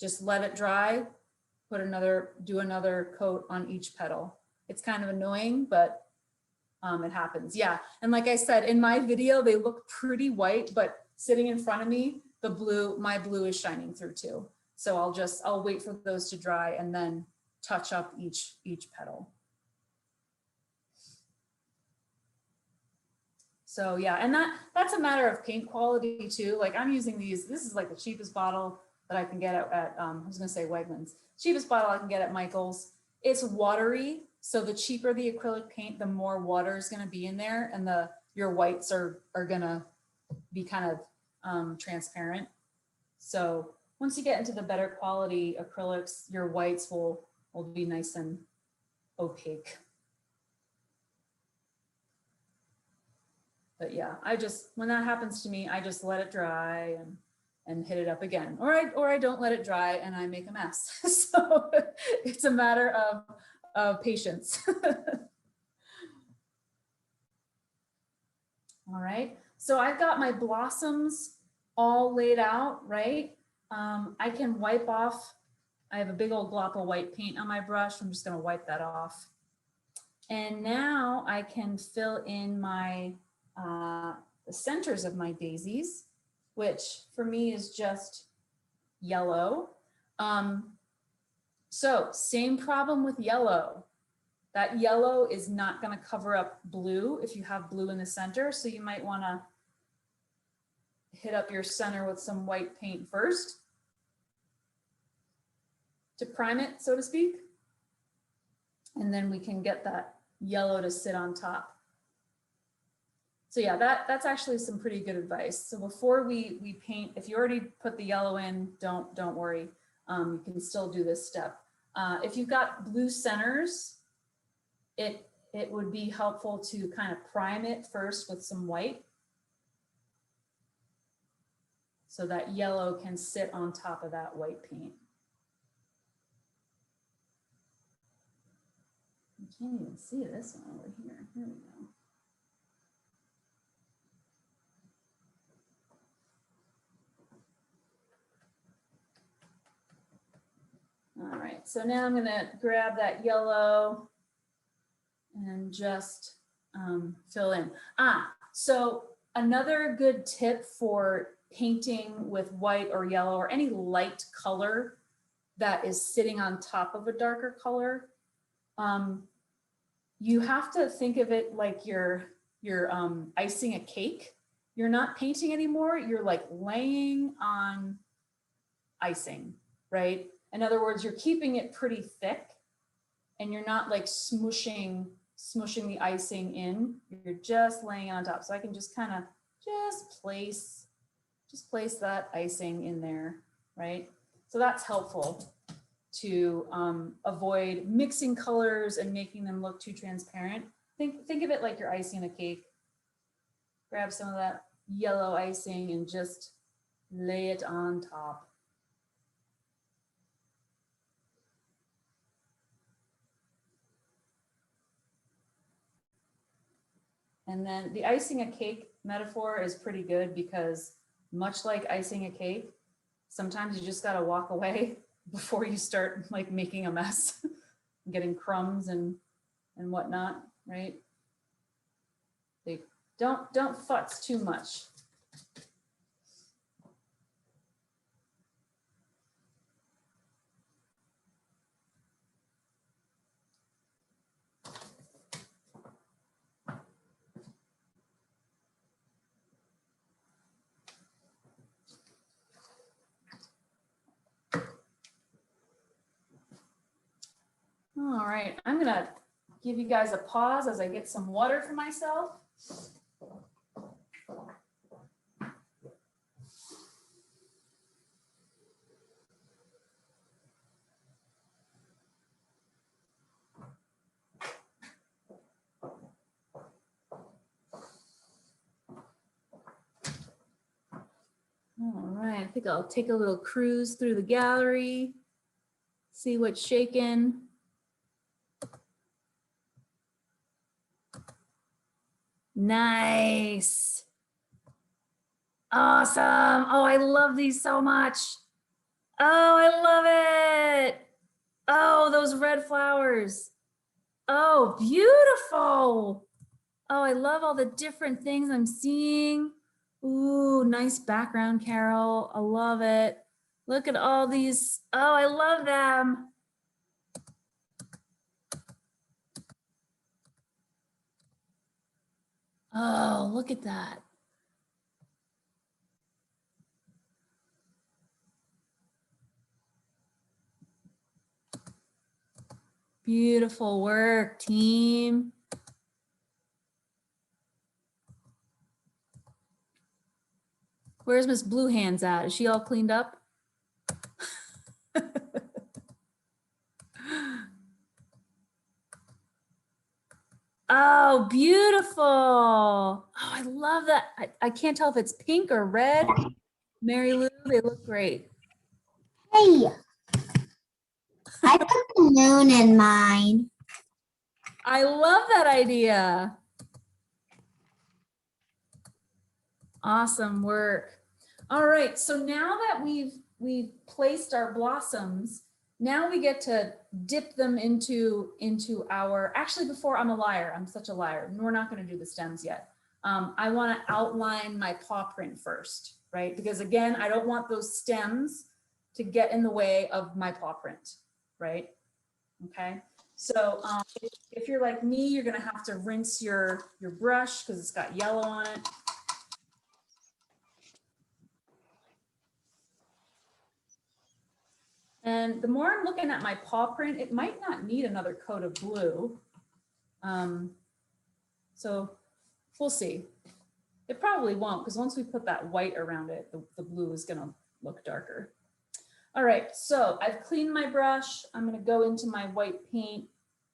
Just let it dry, do another coat on each petal. It's kind of annoying, but it happens. Yeah. And like I said, in my video, they look pretty white, but sitting in front of me, my blue is shining through too. So I'll wait for those to dry and then touch up each petal. So yeah, and that's a matter of paint quality too. Like I'm using these, this is like the cheapest bottle that I can get at I was gonna say Wegmans. Cheapest bottle I can get at Michael's. It's watery, so the cheaper the acrylic paint, the more water is gonna be in there, and your whites are gonna be kind of transparent. So once you get into the better quality acrylics, your whites will be nice and opaque. But yeah, when that happens to me, I just let it dry and hit it up again. Or I don't let it dry and I make a mess. So it's a matter of patience. All right, so I've got my blossoms all laid out, right? I can wipe off, I have a big old glop of white paint on my brush. I'm just gonna wipe that off. And now I can fill in my the centers of my daisies, which for me is just yellow. So same problem with yellow. That yellow is not going to cover up blue if you have blue in the center. So you might want to hit up your center with some white paint first to prime it, so to speak. And then we can get that yellow to sit on top. So yeah, that's actually some pretty good advice. So before we paint, if you already put the yellow in, don't worry. You can still do this step. If you've got blue centers, it would be helpful to kind of prime it first with some white, so that yellow can sit on top of that white paint. I can't even see this one over here. Here we go. All right, so now I'm gonna grab that yellow and just fill in. So another good tip for painting with white or yellow or any light color that is sitting on top of a darker color, you have to think of it like you're icing a cake. You're not painting anymore, you're like laying on icing, right? In other words, you're keeping it pretty thick and you're not like smushing the icing in, you're just laying it on top. So I can just kind of place that icing in there, right? So that's helpful to avoid mixing colors and making them look too transparent. Think of it like you're icing a cake. Grab some of that yellow icing and just lay it on top. And then the icing a cake metaphor is pretty good because much like icing a cake, sometimes you just got to walk away before you start like making a mess, getting crumbs and whatnot, right? They don't futz too much. All right, I'm gonna give you guys a pause as I get some water for myself. All right, I think I'll take a little cruise through the gallery, see what's shaking. Nice. Awesome. Oh, I love these so much. Oh, I love it. Oh, those red flowers. Oh, beautiful. Oh, I love all the different things I'm seeing. Ooh, nice background, Carol. I love it. Look at all these. Oh, I love them. look at that. Beautiful work, team. Where's Miss Blue Hands at? Is she all cleaned up? Oh, beautiful. Oh, I love that. I can't tell if it's pink or red. Mary Lou, they look great. Hey, I put the moon in mine. I love that idea. Awesome work. All right, so now that we've placed our blossoms, now we get to dip them into our, actually before, I'm a liar, I'm such a liar. We're not gonna do the stems yet. I wanna outline my paw print first, right? Because again, I don't want those stems to get in the way of my paw print, right? Okay, so if you're like me, you're gonna have to rinse your brush because it's got yellow on it. And the more I'm looking at my paw print, it might not need another coat of blue. So we'll see. It probably won't, because once we put that white around it, the blue is gonna look darker. All right, so I've cleaned my brush. I'm gonna go into my white paint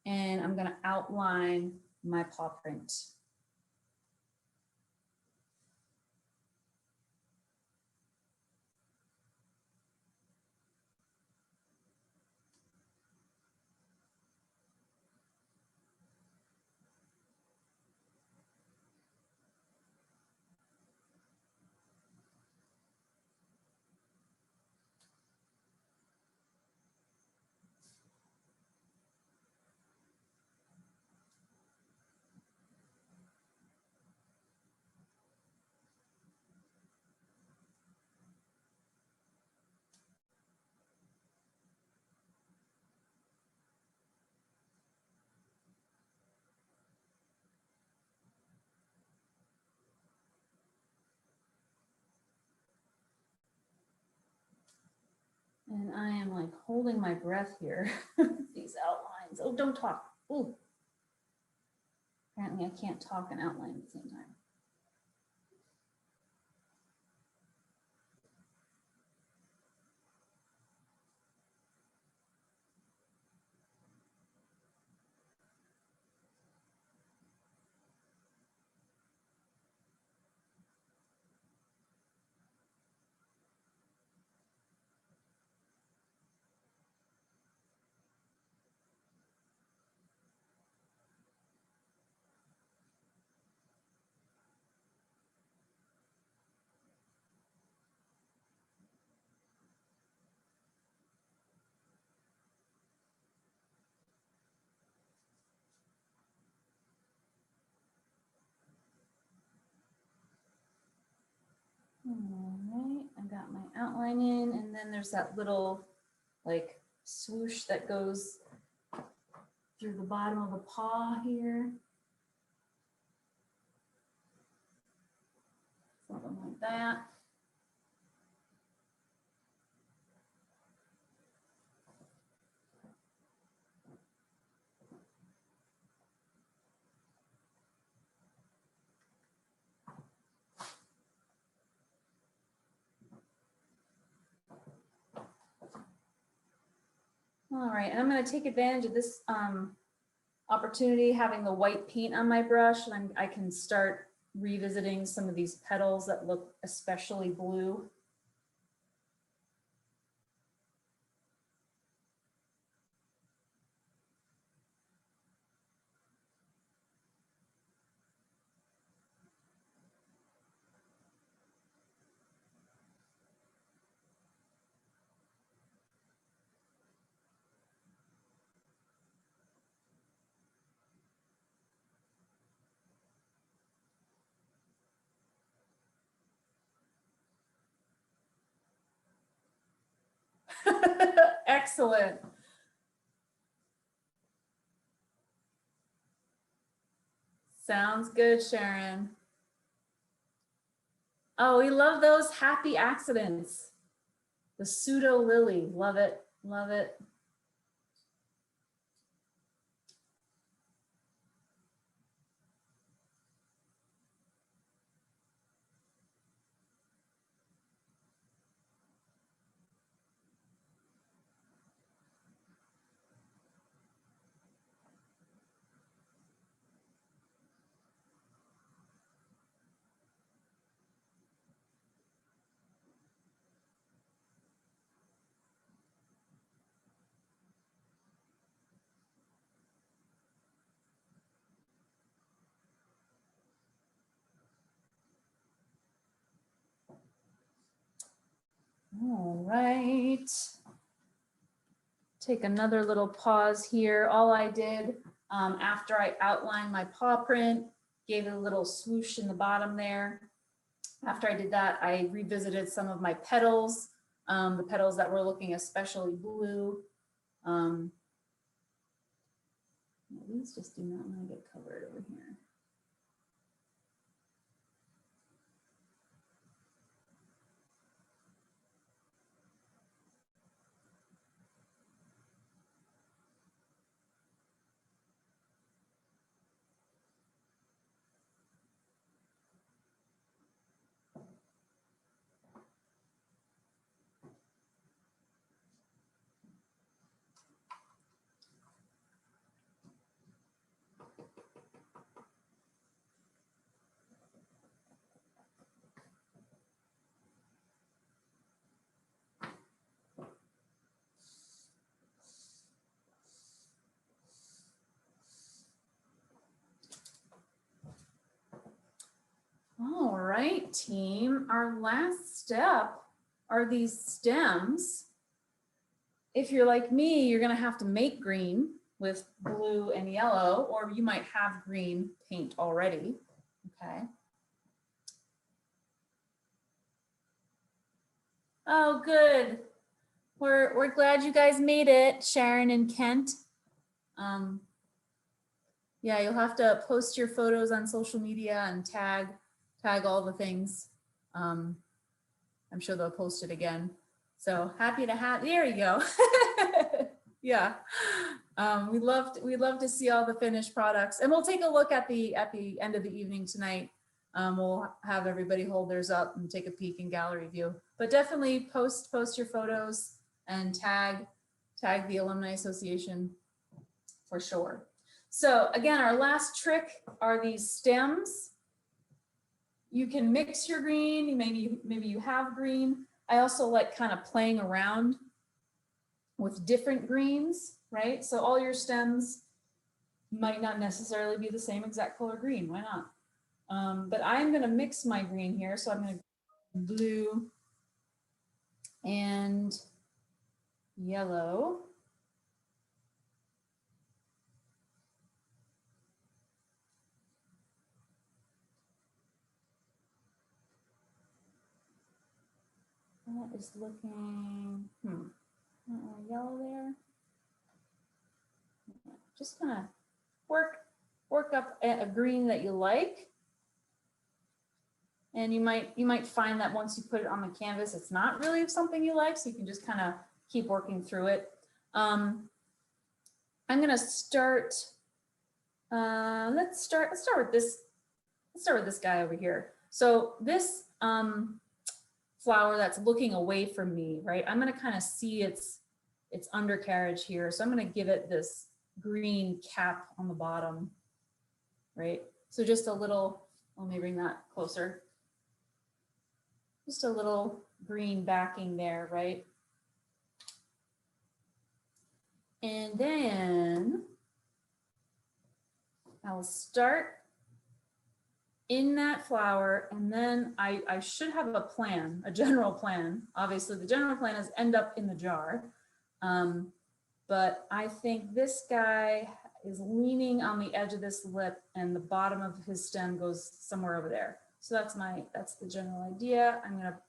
and I'm gonna outline my paw print. And I am like holding my breath here. These outlines. Oh, don't talk. Ooh. Apparently I can't talk and outline at the same time. All right, I got my outline in, and then there's that little like swoosh that goes through the bottom of the paw here. Something like that. All right, and I'm going to take advantage of this opportunity, having the white paint on my brush, and I can start revisiting some of these petals that look especially blue. Excellent. Sounds good, Sharon. Oh, we love those happy accidents. The pseudo lily, love it, love it. All right. Take another little pause here. All I did after I outlined my paw print, gave it a little swoosh in the bottom there. After I did that, I revisited some of my petals, the petals that were looking especially blue. These just do not want to get covered over here. All right, team, our last step are these stems. If you're like me, you're gonna have to make green with blue and yellow, or you might have green paint already, okay? Oh, good. We're glad you guys made it, Sharon and Kent. Yeah, you'll have to post your photos on social media and tag all the things. I'm sure they'll post it again. So happy to have, there you go. Yeah, we'd love to see all the finished products, and we'll take a look at the end of the evening tonight. We'll have everybody hold theirs up and take a peek in gallery view, but definitely post your photos and tag the Alumni Association for sure. So again, our last trick are these stems. You can mix your green, maybe you have green. I also like kind of playing around with different greens, right? So all your stems might not necessarily be the same exact color green, why not? But I'm gonna mix my green here. So I'm gonna blue and yellow. That is looking, yellow there. Just kind of work up a green that you like. And you might find that once you put it on the canvas, it's not really something you like, so you can just kind of keep working through it. I'm gonna start. Let's start with this. Let's start with this guy over here. So this flower that's looking away from me, right? I'm gonna kind of see its undercarriage here. So I'm gonna give it this green cap on the bottom, right? So just a little, let me bring that closer. Just a little green backing there, right? And then I'll start in that flower, and then I should have a plan, a general plan. Obviously the general plan is end up in the jar. But I think this guy is leaning on the edge of this lip, and the bottom of his stem goes somewhere over there. So that's the general idea. I'm gonna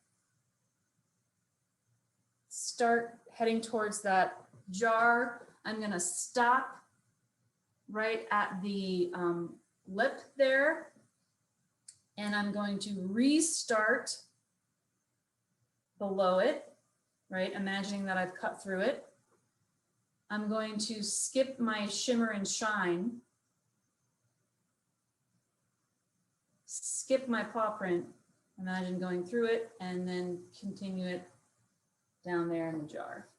start heading towards that jar. I'm gonna stop right at the lip there. and I'm going to restart below it, right? Imagining that I've cut through it. I'm going to skip my shimmer and shine, skip my paw print, imagine going through it, and then continue it down there in the jar.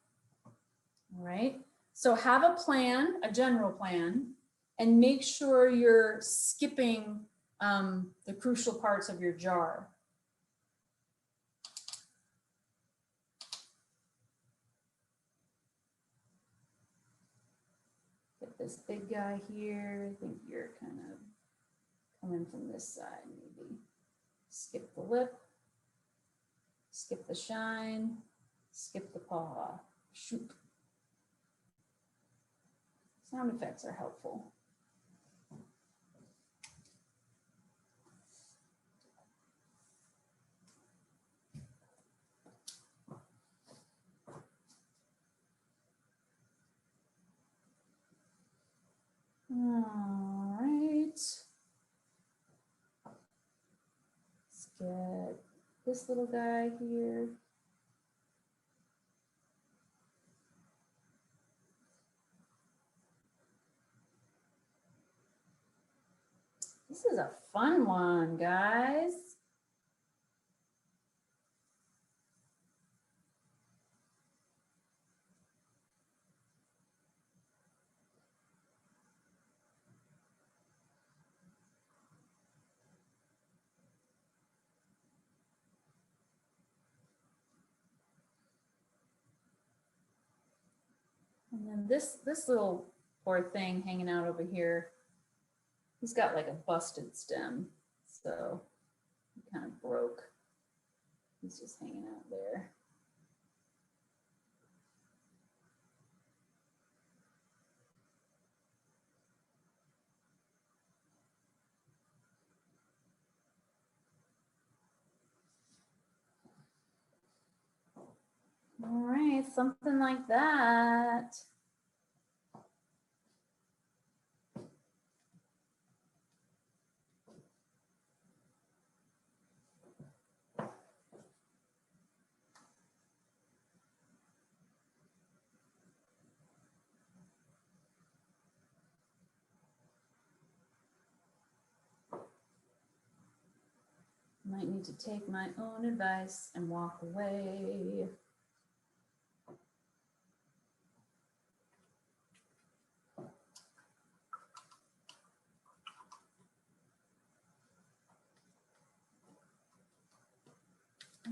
All right, so have a plan, a general plan, and make sure you're skipping the crucial parts of your jar. Get this big guy here. I think you're kind of coming from this side, maybe. Skip the lip, skip the shine, skip the paw. Shoot. Sound effects are helpful. All right. Let's get this little guy here. This is a fun one, guys. And then this little poor thing hanging out over here, he's got like a busted stem, so he kind of broke. He's just hanging out there. All right, something like that. Might need to take my own advice and walk away.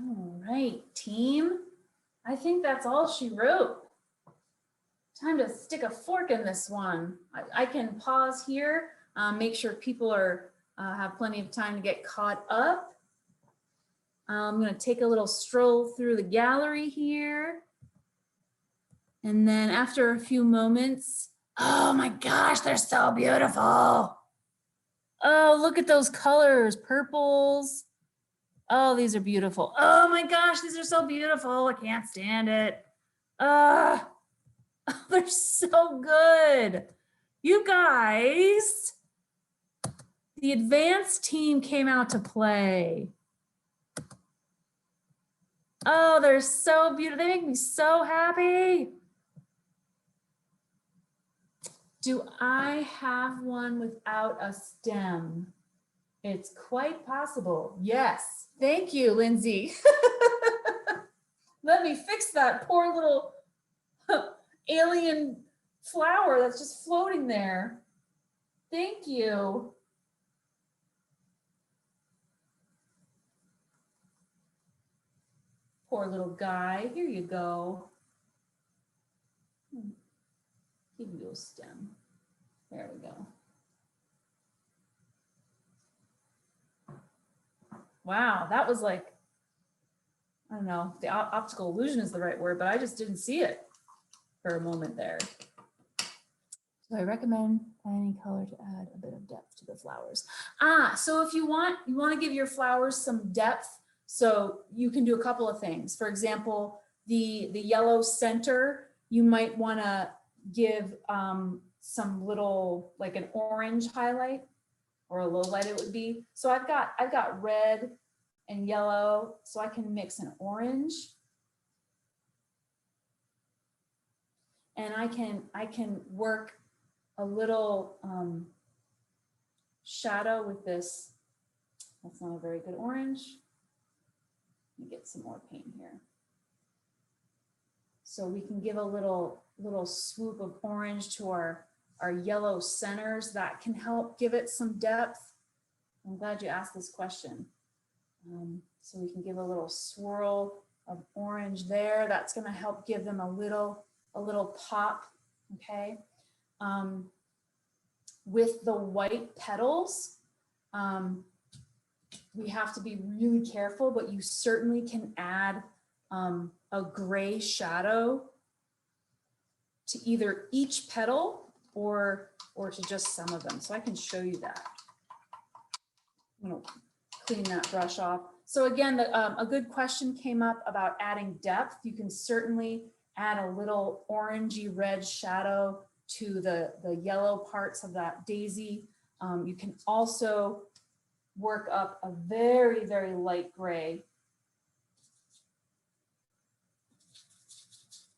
All right, team. I think that's all she wrote. Time to stick a fork in this one. I can pause here, make sure people are have plenty of time to get caught up. I'm going to take a little stroll through the gallery here. And then after a few moments, oh my gosh, they're so beautiful. Oh, look at those colors, purples. Oh, these are beautiful. Oh my gosh, these are so beautiful. I can't stand it. Oh, they're so good. You guys, the advanced team came out to play. Oh, they're so beautiful. They make me so happy. Do I have one without a stem? It's quite possible. Yes. Thank you, Lindsay. Let me fix that poor little alien flower that's just floating there. Thank you. Poor little guy. Here you go. Give you a stem. There we go. Wow, that was like, I don't know, the optical illusion is the right word, but I just didn't see it for a moment there. So I recommend any color to add a bit of depth to the flowers. So if you want to give your flowers some depth, so you can do a couple of things. For example, the yellow center, you might want to give some little, like an orange highlight. or a low light it would be. So I've got red and yellow, so I can mix an orange. And I can work a little shadow with this. That's not a very good orange. Let me get some more paint here. So we can give a little swoop of orange to our yellow centers. That can help give it some depth. I'm glad you asked this question. So we can give a little swirl of orange there. That's going to help give them a little pop, okay? With the white petals, we have to be really careful, but you certainly can add a gray shadow to either each petal or to just some of them. So I can show you that. I'm gonna clean that brush off. So again, a good question came up about adding depth. You can certainly add a little orangey red shadow to the yellow parts of that daisy. You can also work up a very, very light gray.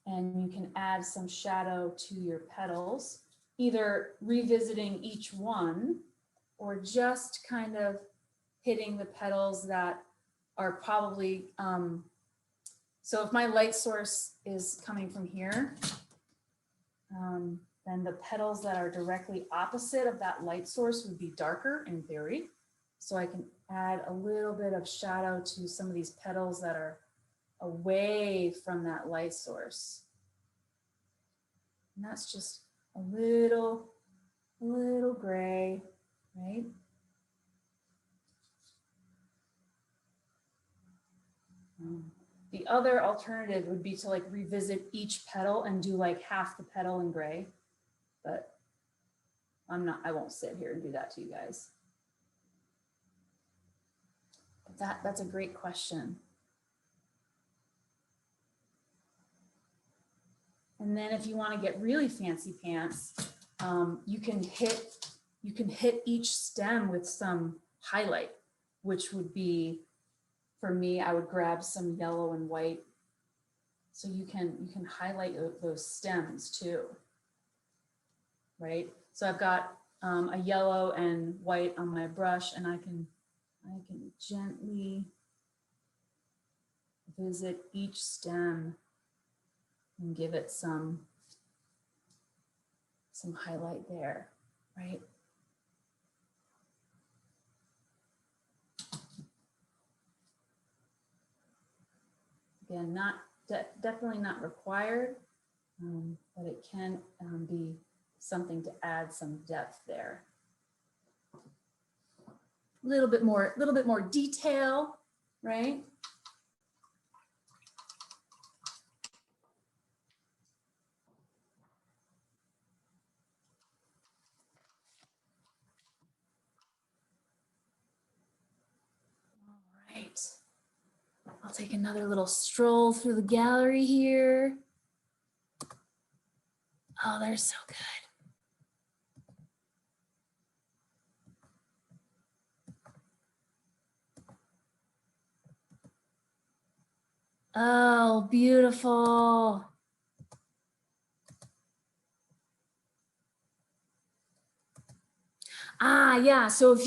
And you can add some shadow to your petals, either revisiting each one or just kind of hitting the petals that are probably, so if my light source is coming from here, then the petals that are directly opposite of that light source would be darker in theory. So I can add a little bit of shadow to some of these petals that are away from that light source. And that's just a little gray, right? The other alternative would be to like revisit each petal and do like half the petal in gray, but I won't sit here and do that to you guys. But that's a great question. And then if you want to get really fancy pants, you can hit each stem with some highlight, which would be, for me, I would grab some yellow and white. So you can highlight those stems too, right? So I've got a yellow and white on my brush, and I can gently visit each stem and give it some highlight there, right? Again, definitely not required, but it can be something to add some depth there. A little bit more detail, right? All right. I'll take another little stroll through the gallery here. Oh, they're so good. Oh, beautiful. Ah, yeah. So if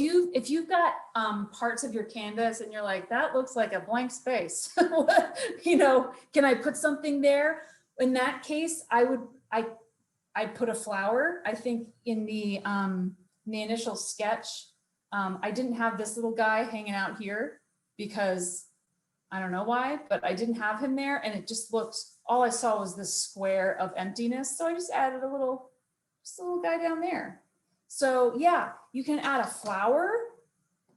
you've got parts of your canvas and you're like, that looks like a blank space, you know, can I put something there? In that case, I'd put a flower. I think in the initial sketch, I didn't have this little guy hanging out here because I don't know why, but I didn't have him there, and it just looked, all I saw was this square of emptiness. So I just added just a little guy down there. So yeah, you can add a flower,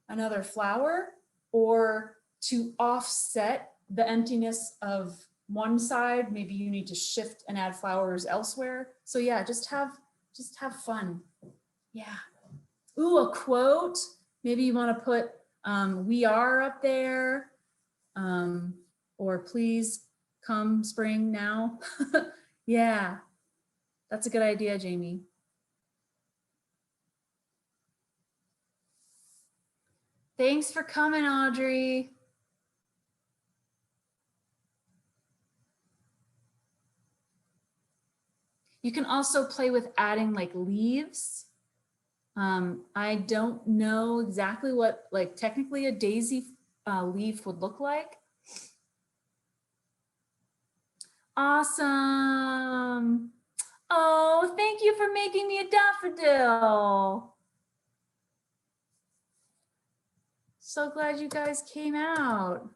another flower, or to offset the emptiness of one side, maybe you need to shift and add flowers elsewhere. So yeah, just have fun. Yeah. Ooh, a quote. Maybe you want to put "we are" up there, or "please come spring now." Yeah, that's a good idea, Jamie. Thanks for coming, Audrey. You can also play with adding like leaves. I don't know exactly what like technically a daisy leaf would look like. Awesome. Oh, thank you for making me a daffodil. So glad you guys came out.